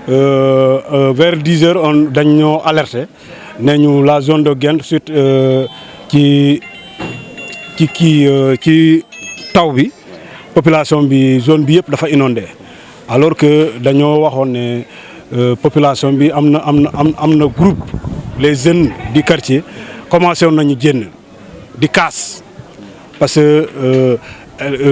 vers 10 heures on dañ ñoo alerté ne ñu la zone de Guent suite ci taw bi population bi zone bi yëpp dafa inondé alors que dañoo waxoon ne population bi am na groupe les jeunes du quartier commencé woon nañu génn di casse parce que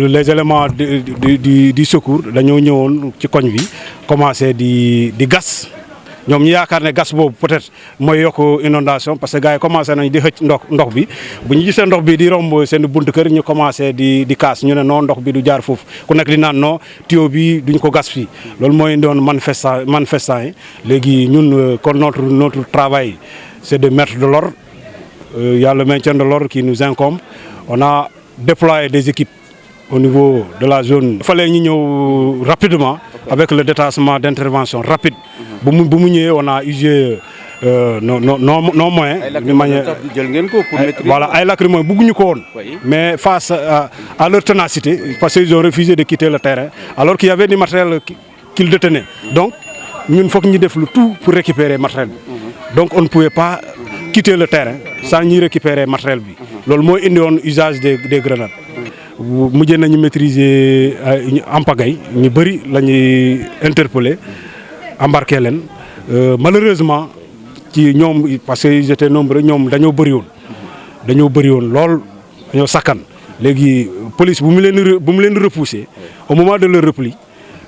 les éléments du secours dañoo ñëwoon ci koñ bi commencé di gas ñoom ñu yaakaar ne gas boobu peut-être mooy yokk inondation parce que gars yi commencé nañ di xëcc ndox bi bu ñu gisee ndox bi di romb seen buntu kër ñu commencé di casse ñu ne non ndox bi du jaar foofu ku nekk di naan non tuyau bi duñ ko gas fii loolu mooy doon manifestant yi léegi ñun kon notre travail c'est de mettre de l'ordre. Il y a le maintien de l'ordre qui nous incombe. On a déployé des équipes au niveau de la zone. Il fallait ñu ñëw rapidement avec le détachement d'intervention rapide. bu mu ñëwee on a usé nos moyens. Voilà ay lacrymogènes bëgguñu ko woon. Mais face à leur ténacité parce qu'ils ont refusé de quitter le terrain alors qu'il y avait du matériel qu'ils détenaient. Donc ñun foog ñu def lu tout pour récupérer matériel bi. Donc on ne pouvait pas quitter le terrain sans ñuy récupérer matériel bi. loolu mooy indi woon usage des grenades. mujjee nañu maîtriser en pagaille ñu bëri la ñuy interpeller embarqué leen malheureusement ci ñoom parce que ils étaient nombreux ñoom dañoo bëri woon lool dañoo sakkan. léegi police bu mu leen repousser au moment de leur repli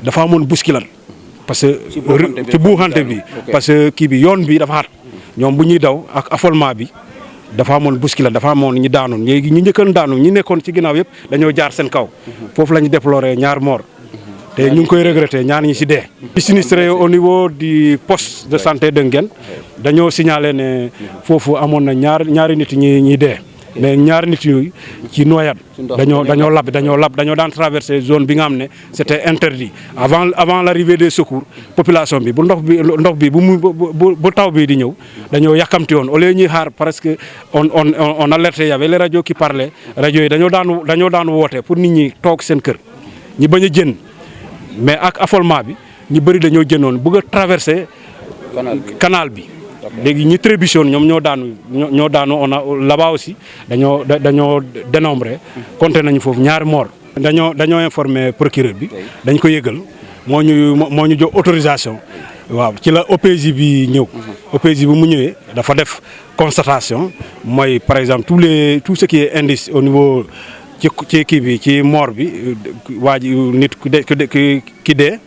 dafa amoon bousculade parce que ci buuxante bi parce que kii bi yoon bi dafa xat ñoom bu ñuy daw ak affolement bi dafa amoon bousculade dafa amoon ñi daanoon léegi ñi njëkkoon daanu ñi nekkoon ci ginnaaw yëpp dañoo jaar seen kaw foofu la ñu déploré ñaar mort te ñu ngi koy regretté ñaar ñi ci dee. ci sinistré au niveau du poste de santé de Nguène dañoo signalé ne foofu amoon na ñaari nit ñi dee mais ñaari nit yooyu ci noyade dañoo daan traversé zone bi nga xam ne c'était interdit avant l'arrivée des secours population bi bu ndox bi bu taw bi di ñëw dañoo yàkkamti woon au lieu ñuy xaar parce que on alerté y avait les radios qui parlaient rajo yi dañoo daan woote pour nit ñi toog seen kër ñi bañ a jën mais ak affolement bi ñu bëri dañoo jënoon bëgg a traversé canal bi. léegi ñi trébuché ñoom ñoo daanu on a là-bas aussi dañoo dénombré compté nañu foofu ñaari mort dañoo informé procureur bi dañ ko yëgal moo ñu jox autorisation waaw ci la OPJ bi ñëw OPJ bi mu ñëwee dafa def constatation mooy par exemple tout ce qui est indice au niveau ci kii bi ci mort bi waa ji nit ki dee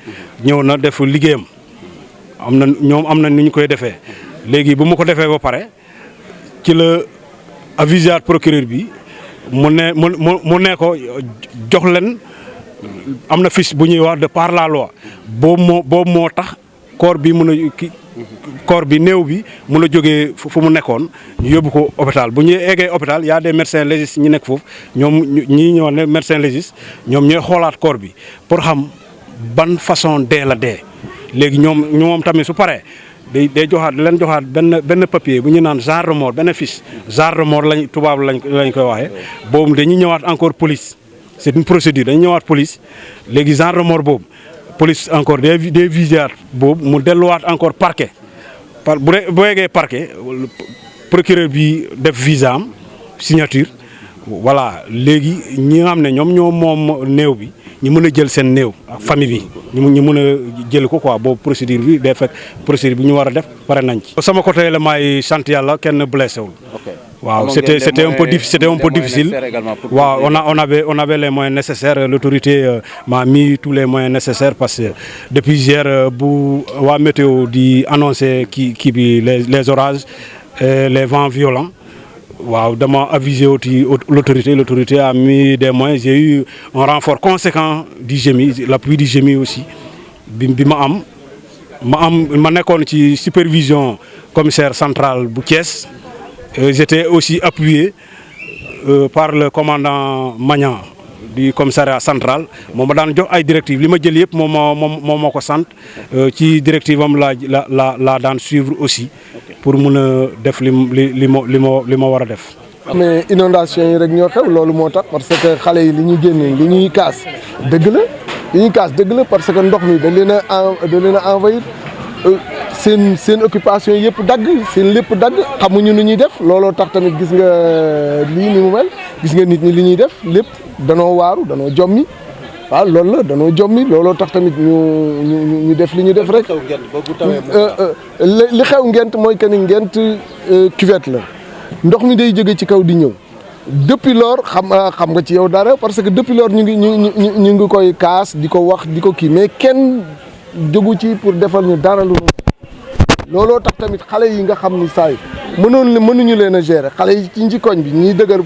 ñëw na def liggéeyam am na ni ñu koy defee léegi bu ma ko defee ba pare ci la aviser procureur bi mu ne ko jox leen am na fiche bu ñuy wax de par la loi boobu moo tax corps bi néew bi mun a jógee fu mu nekkoon ñu yóbbu ko hôpital bu ñuy eggee hôpital y a des médecins légistes ñi nekk foofu ñoom ñi ñëwoon ne médecins légistes ñoom ñooy xoolaat corps bi pour xam ban façon dee la dee léegi ñoom tamit su paree day joxaat benn papier bu ñu naan genre de mort benn fiche genre de mort tubaab lañ koy waxee boobu dañuy ñëwaat encore police c'est une procédure dañuy ñëwaat police léegi genre de mort boobu police encore day viser boobu mu delluwaat encore parquet bu yeggee parquet procureur bi def visa am signature voilà léegi ñi nga xam ne ñoom ñoo moom néew bi ñu mën a jël seen néew ak famille bi ñu mën a jël ko quoi boobu procédure bi day fekk procédure bi ñu war a def pare nañ ci. sama côté la may sant yàlla kenn blessé wul. waaw c'était un peu difficile waaw on avait les moyens nécessaires l'autorité m'a mis tous les moyens nécessaires parce que depuis hier bu waa météo di annoncer kii bi les orages et les vents violents. waaw dama avisé aussi l'autorité a mis des moyens j'ai eu un renfort conséquent du GMI l'appui du GMI aussi bi ma nekkoon ci supervision commissaire central bu Thiès j'étais aussi appuyé par le commandant Magnan du commissariat central moom ma daan jox ay directives li ma jël yëpp moom moo ko sant ci directive am la daan suivre aussi pour mun a def li ma war a def. mais inondation yi rek ñoo xew loolu moo tax parce que xale yi li ñuy génnee li ñuy kaas dëgg la parce que ndox mi da leen a envahir seen occupation yëpp dagg seen lépp dagg xamuñu nu ñuy def looloo tax tamit gis nga lii ni mu mel gis nga nit ñi li ñuy def lépp danoo waaru danoo jommi waaw loolu la danoo jommi looloo tax tamit ñu def li ñu def rek. li xew Ngent mooy que ni Ngent cuvette la ndox mi day jóge ci kaw di ñëw depuis lors xam nga ci yow dara parce que depuis lors ñu ngi koy kaas di ko wax di ko kii mais kenn jógu ci pour defal ñu dara lu looloo tax tamit xale yi nga xam ni saay mënuñu leen a gérer xale yi ci koñ bi ñi dëgër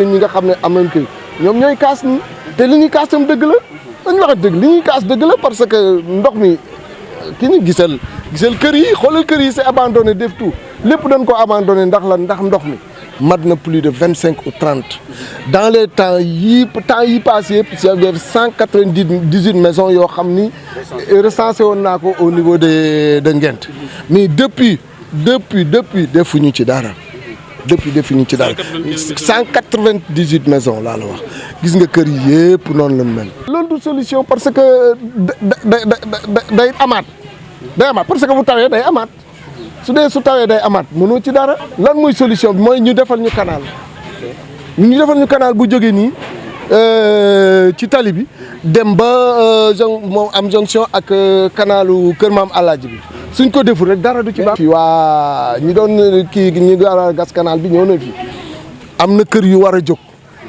ñi nga xam ne am nañ koy ñoom ñooy kaas nii te li ñuy kaas tam dëgg la dañ wax dëgg li ñuy kaas dëgg la parce que ndox mi ki ñu gisal kër yi xoolal kër yi c'est abandonné def tout lépp dañ ko abandonné ndax ndox mi mat na plus de 25 ou 30 dans les temps yi passé yëpp y avait 198 maisons yoo xam ni recensé woon naa ko au niveau de Ngent mais depuis defuñu ci dara depuis defuñu ci dara 198 maisons laa la wax gis nga kër yi yëpp noonu lañ mel. loolu du solution parce que day amaat parce que bu tawee day amaat. su tawee day amaat mënoo ci dara lan mooy solution bi mooy ñu defal ñu canal bu jógee nii ci tali bi dem ba moom am jonction ak canalu Kër Maam Alaaji bi suñ ko deful rek dara du ci baax. fii waa ñi doon ñi war a gas canal bi ñëw na fi am na kër yu war a jóg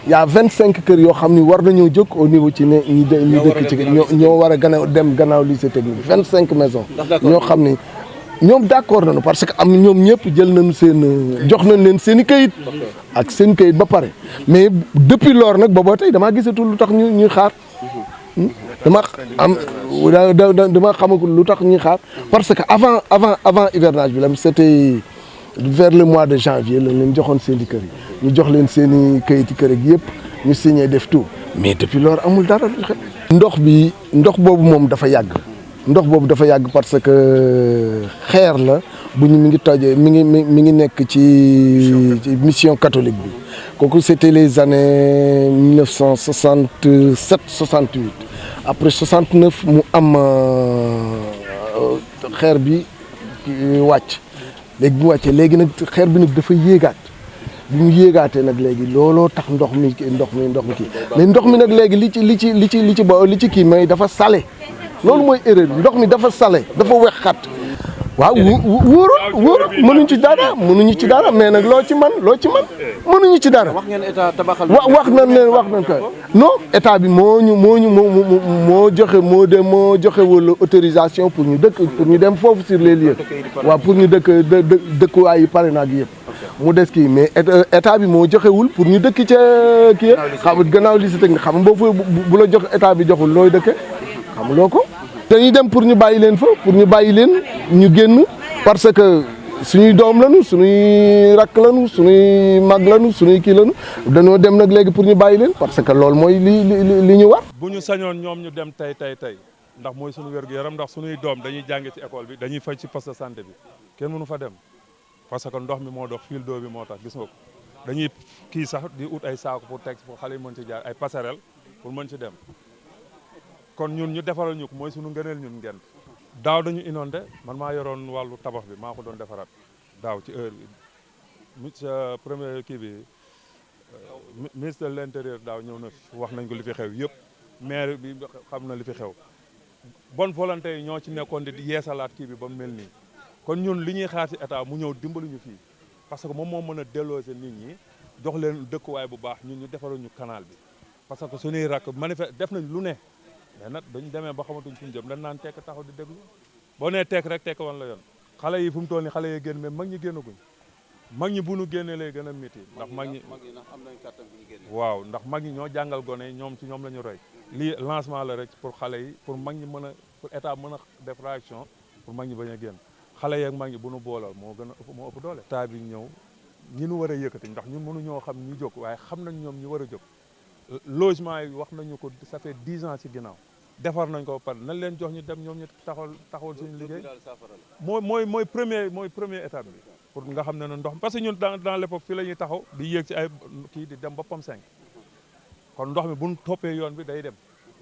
y a 25 kër yoo xam ni war nañoo jóg au niveau ci ne ñi dëkk ci ñoo war a dem gannaaw lycée technique 25 maisons ñoo xam ni ñoom d'accord nañu parce que am ñoom ñëpp jël nañu jox nañ leen seen i kayit ak seen kayit ba pare mais depuis lors nag booba tey damaa gisatul lu tax ñuy xaar dama xamagul lu tax ñuy xaar parce que avant hivernage bi la c'était vers le mois de janvier lañ leen joxoon seen i kër yi ñu jox leen seen i kayiti kër gi yëpp ñu signé def tout mais depuis lors amul dara ndox boobu moom dafa yàgg parce que xeer la bu ñu mi ngi tojee mi ngi nekk ci mission catholique bi kooku c'était les années 1967 68 après 69 mu am xeer bi wàcc léegi bu wàccee léegi nag xeer bi nag dafa yéegaat bi mu yéegaatee nag léegi looloo tax ndox mi kii mais ndox mi nag léegi li ci kii may dafa salé loolu mooy erreur bi ndox mi dafa salé dafa wex xat waaw wóorul mënuñu ci dara mais nag loo ci man mënuñu ci dara. wax ngeen état tabaxal. wax nañ ko non état bi moo joxe wala autorisation pour ñu dem foofu sur les lieux waaw pour ñu dëkkuwaay yi pare naag yëpp mu des kii mais état bi moo joxewul pour ñu dëkk ca kii xam gannaaw lycée technique xam nga boo bu la jox état bi joxul looy dëkke xamuloo ko dañuy dem pour ñu bàyyi leen ñu génn parce que suñuy doom lañu suñuy rakk lañu suñuy mag lañu suñuy kii lañu dañoo dem nag léegi pour ñu bàyyi leen parce que loolu mooy li ñu war. bu ñu sañoon ñoom ñu dem tey ndax mooy suñu wér-gu-yaram ndax suñuy doom dañuy jànge ci école bi dañuy faj ci poste de santé bi kenn mënu fa dem parce que ndox mi moo dox fil d'eau bi moo tax gis nga ko dañuy kii sax di ut ay saako pour teg pour xale yi mën ci jaar ay passerelle pour mën ci dem. kon ñun ñu defaral ñu ko mooy suñu ngëneel ñun Ngent daaw dañu inondé man maa yoroon wàllu tabax bi maa ko doon defaraat daaw ci heure bi premier kii bi ministre de l'intérieur daaw ñëw na wax nañ ko li fi xew yëpp maire bi xam na li fi xew bonne volonté yi ñoo ci nekkoon di yeesalaat kii bi ba mu mel nii kon ñun li ñuy xaar ci état mu ñëw dimbali ñu fii parce que moom moo mën a delloose nit ñi jox leen dëkkuwaay bu baax ñun ñu defaral ñu canal bi parce que suñuy rakk def nañ lu ne mais nag dañu demee ba xamatuñ fu ñu jëm dañ naan tekk taxaw di déglu boo nee tekk rek tekk wan la yoon xale yi fu mu toll nii xale yi génn mais mag ñi génnaguñ mag ñi bu nu génnee lay gën a métti ndax mag ñi waaw ndax mag ñi ñoo jàngal gone yi ñoom ci ñoom la ñu roy lii lancement la rek pour xale yi pour mag ñi mën a pour état mën a def réaction pour mag ñi bañ a génn xale yeeg mag ñi bu nu boolal moo ëpp doole état bi ñëw ñi nu war a yëkkati ndax ñun mënuñoo xam ñu jóg waaye xam nañ ñoom ñu war a jóg logement yi wax nañu ko ça fait 10 ans ci ginnaaw defar nañ ko ba pare nañ leen jox ñu dem ñoom ñu taxawal suñu liggéey mooy premier étape bi pour nga xam ne ndox parce que ñun dans l'époque fii la ñuy taxaw di yéeg ci ay kii di dem boppam 5 kon ndox mi buñ toppee yoon bi day dem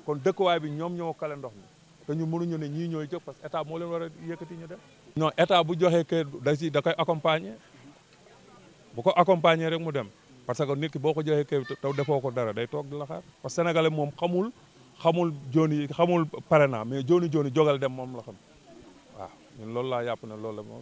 kon dëkkuwaay bi ñoom ñoo kale ndox mi te ñu mënuñu ne ñii ñooy jóg parce que état moo leen war a yëkkati ñu dem. non état bu joxee kayit da koy accompagner bu ko accompagner rek mu dem parce que nit ki boo ko joxee kayit taw defoo ko dara day toog di la xaar parce que sénégalais moom xamul jooni xamul parrainage mais jooni jogal dem moom la xam waaw ñun loolu laa yàpp ne loolu la moo